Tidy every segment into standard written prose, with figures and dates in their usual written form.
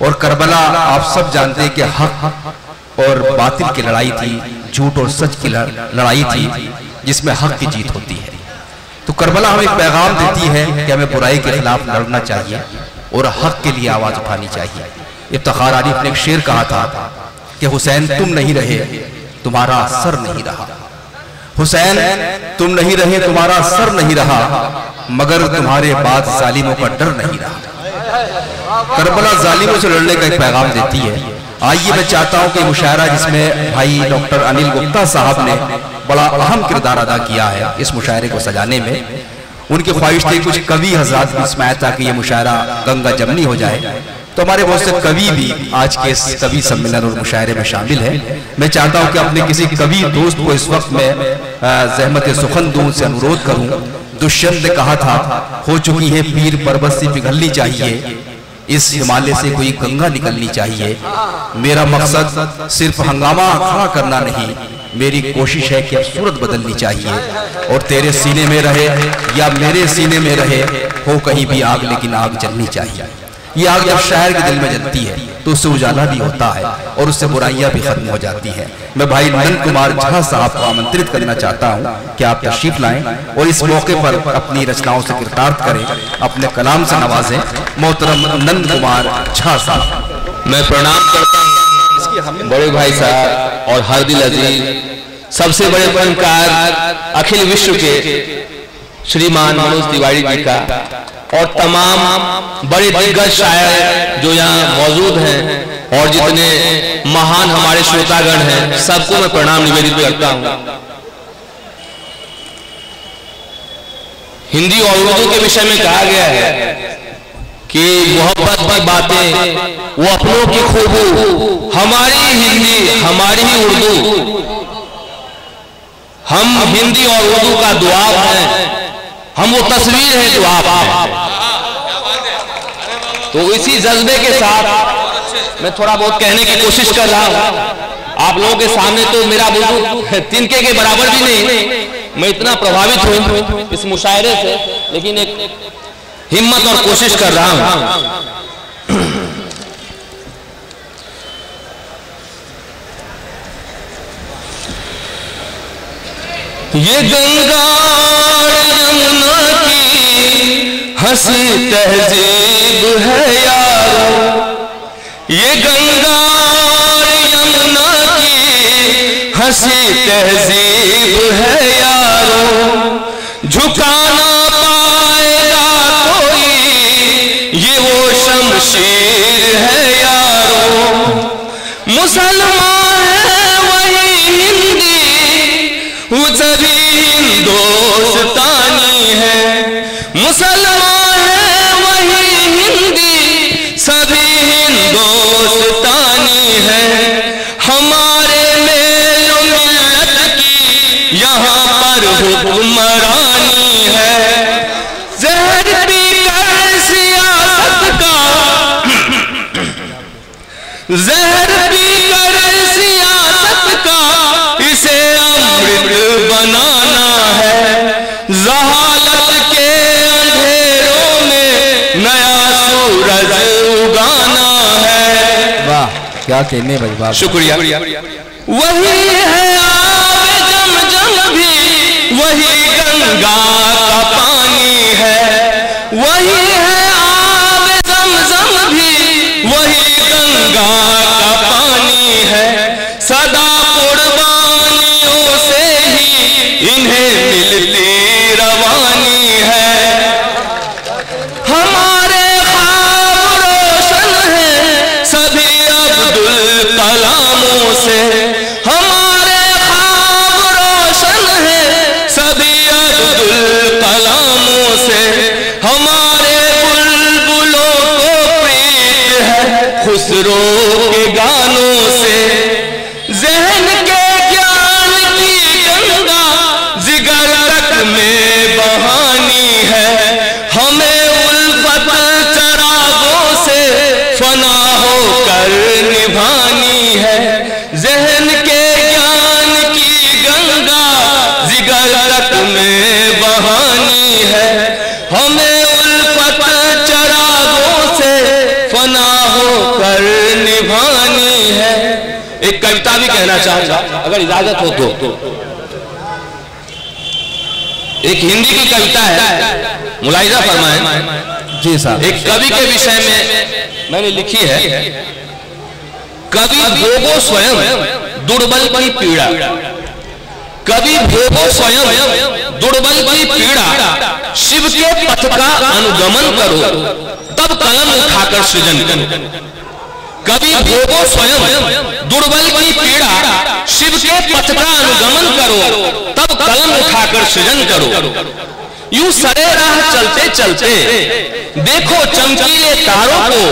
और करबला आप सब जानते हैं कि हक और बातिल की लड़ाई थी, झूठ और सच की लड़ाई थी, जिसमें हक की जीत होती है। तो करबला हमें एक पैगाम देती है कि हमें बुराई के खिलाफ लड़ना चाहिए और हक के लिए आवाज उठानी चाहिए। इफ्तिखार आरिफ ने एक शेर कहा था कि हुसैन तुम नहीं रहे तुम्हारा सर नहीं रहा, हुसैन तुम नहीं रहे तुम्हारा सर नहीं रहा, मगर तुम्हारे बाद जालिमों का डर नहीं रहा। करबला जालिमों से लड़ने का एक पैगाम देती है। आइए मैं चाहता हूं कि मुशायरा जिसमें भाई डॉक्टर अनिल गुप्ता साहब ने बड़ा अहम किरदार अदा किया है इस मुशायरे को सजाने में, उनकी ख्वाहिश थी कुछ कवि हजरात भी इसमें आए ताकि ये मुशायरा गंगा जमनी हो जाए। तो हमारे बहुत से कवि भी आज के इस कवि सम्मेलन और मुशायरे में शामिल है। मैं चाहता हूं कि अपने किसी कवि दोस्त को इस वक्त में ज़हमत सुखन दूं, से अनुरोध करूं। दुष्यंत ने कहा था हो चुकी है पीर पर्वत से पिघलनी चाहिए, इस हिमालय से कोई गंगा निकलनी चाहिए। मेरा मकसद सिर्फ हंगामा खड़ा करना नहीं, मेरी कोशिश है कि अब सूरत बदलनी चाहिए और तेरे सीने में रहे या मेरे सीने में रहे, हो कहीं भी आग लेकिन आग जलनी चाहिए। ये आग जब शहर के दिल में जलती है तो उससे उजाला भी होता है और उससे बुराइयां भी खत्म हो जाती हैं। मैं भाई नंद कुमार झा साहब को आमंत्रित करना चाहता हूं कि आप तशरीफ लाएं और इस मौके पर अपनी रचनाओं से कृतार्थ करें, अपने कलाम से नवाजें। मोहतरम नंद कुमार झा साहब। मैं प्रणाम करता हूं बड़े भाई साहब और हार्दिल अजीज सबसे बड़े फनकार अखिल विश्व के श्रीमान मनोज तिवारी जी का और तमाम बड़े दिग्गज शायर जो यहाँ मौजूद हैं और जितने महान हमारे श्रोतागण हैं, सबको मैं प्रणाम निवेदित करता हूँ। हिंदी और उर्दू के विषय में कहा गया है कि मोहब्बत की बातें वो अपनों की खूबू, हमारी हिंदी हमारी ही उर्दू, हम हिंदी और उर्दू का दुआब हैं, हम वो तस्वीर है जो आप हैं। तो इसी जज्बे के साथ मैं थोड़ा बहुत कहने की कोशिश कर रहा हूं आप लोगों के सामने। तो मेरा बुजुर्ग तिनके के बराबर भी नहीं, मैं इतना प्रभावित हूं इस मुशायरे से, लेकिन एक हिम्मत और कोशिश कर रहा हूं। ये गंगा यमुना की हंसी तहजीब है यारो, ये गंगा यमुना की हंसी तहजीब है यारो, झुका ना पाएगा कोई ये वो शमशीर है यारो। मुसलमान है वही हिंदी वो सभी हिंदुस्तानी है, मुसलमान है वही हिंदी सभी हिंदुस्तानी है। हमारे मेल मिलत की यहाँ पर हुक्मरानी है, जहर पीकर सियासत का जहर पीकर सियासत का इसे अमृत बनाना है, जहालत के अंधेरों में नया सूरज उगाना है। वाह क्या कहने भाई, वाह शुक्रिया। वही है आब जमजम भी वही गंगा का पानी है, वही है आब जमजम भी वही गंगा का पानी है। सदा कुर्बानियों से ही इन्हें मिलती रवानी है। हमारे ख्वाब रोशन हैं सभी अब्दुल कलामों से, हमारे ख्वाब रोशन कहना चाहूंगा अगर इजाजत हो तो। एक हिंदी की कविता है, मुलाहिजा फरमाएं। जी साहब। एक कवि के विषय में मैंने लिखी है, कवि भोगो स्वयं दुर्बल की पीड़ा, कवि भोगो स्वयं दुर्बल की पीड़ा, शिव के पथ का अनुगमन करो तब कलम उठाकर सृजन करो। कवि भोगो स्वयं दुर्बल की पीड़ा, शिव के पथ का अनुगमन करो तब कलम उठाकर सृजन करो। यूं सरे राह चलते चलते देखो चमकीले तारों को,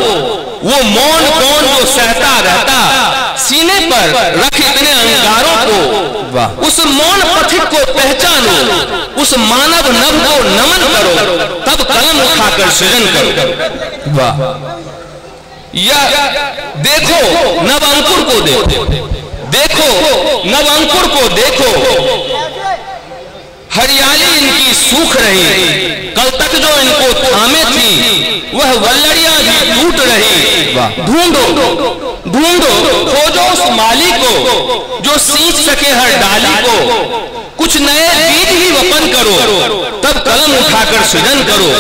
वो मौन कौन जो सहता रहता, सीने पर रख इतने अंगारों को। उस मौन पथिक को पहचानो, उस मानव नभ को नमन करो तब कलम उठाकर सृजन करो। वाह। या देखो नव अंकुर को देखो, देखो नव अंकुर को देखो, हरियाली इनकी सूख रही, कल तक जो इनको थामे थी वह वल्लड़ियां भी टूट रही। ढूंढो ढूंढो खोजो उस माली को जो सींच सके हर डाली को, कुछ नए बीज ही वपन करो तब कलम उठाकर सृजन करो।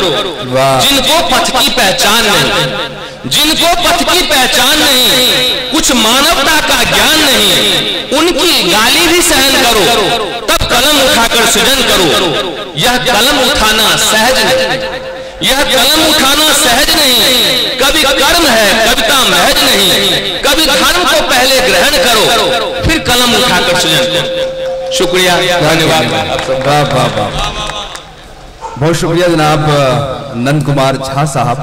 जिनको पथ की पहचान नहीं, जिनको पथ की पहचान नहीं, कुछ मानवता का ज्ञान नहीं, उनकी गाली भी सहन करो तब कलम उठाकर सृजन करो। यह कलम उठाना सहज नहीं, यह कलम उठाना सहज नहीं, कभी कर्म है कविता महज नहीं, कभी धर्म को पहले ग्रहण करो फिर कलम उठाकर सृजन करो। शुक्रिया, धन्यवाद। वाह वाह वाह, बहुत शुक्रिया जनाब नंद कुमार झा साहब।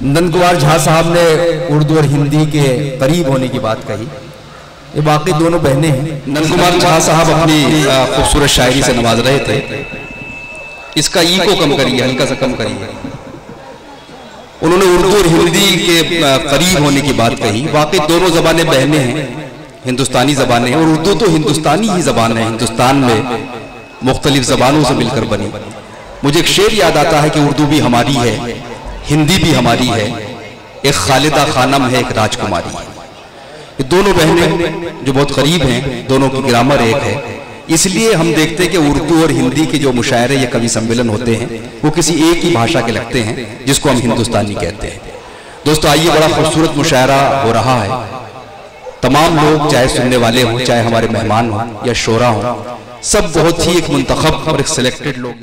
नंद कुमार झा साहब ने उर्दू और हिंदी के करीब होने की बात कही। ये बाकी दोनों बहनें हैं। नंद कुमार झा साहब अपनी खूबसूरत शायरी से नवाज रहे थे। इसका ई को कम करिए, हल्का सा कम करिए। उन्होंने उर्दू और हिंदी के करीब होने की बात कही। बाकी दोनों जबानें बहनें हैं, हिंदुस्तानी जबानें, और उर्दू तो हिंदुस्तानी ही जबान है, हिंदुस्तान में मुख्तलिफ जबानों से मिलकर बनी। मुझे एक शेर याद आता है कि उर्दू भी हमारी है, हिंदी भी हमारी है, एक खालिदा खानम है, एक राजकुमारी है। ये दोनों बहनें जो बहुत करीब हैं, दोनों की ग्रामर एक है, इसलिए हम देखते हैं कि उर्दू और हिंदी के जो मुशायरे या कवि सम्मेलन होते हैं वो किसी एक ही भाषा के लगते हैं जिसको हम हिंदुस्तानी कहते हैं। दोस्तों आइए, बड़ा खूबसूरत मुशायरा हो रहा है। तमाम लोग, चाहे सुनने वाले हों, चाहे हमारे मेहमान हों या शोरा हों, सब बहुत ही एक मुंतखब और एक सिलेक्टेड लोग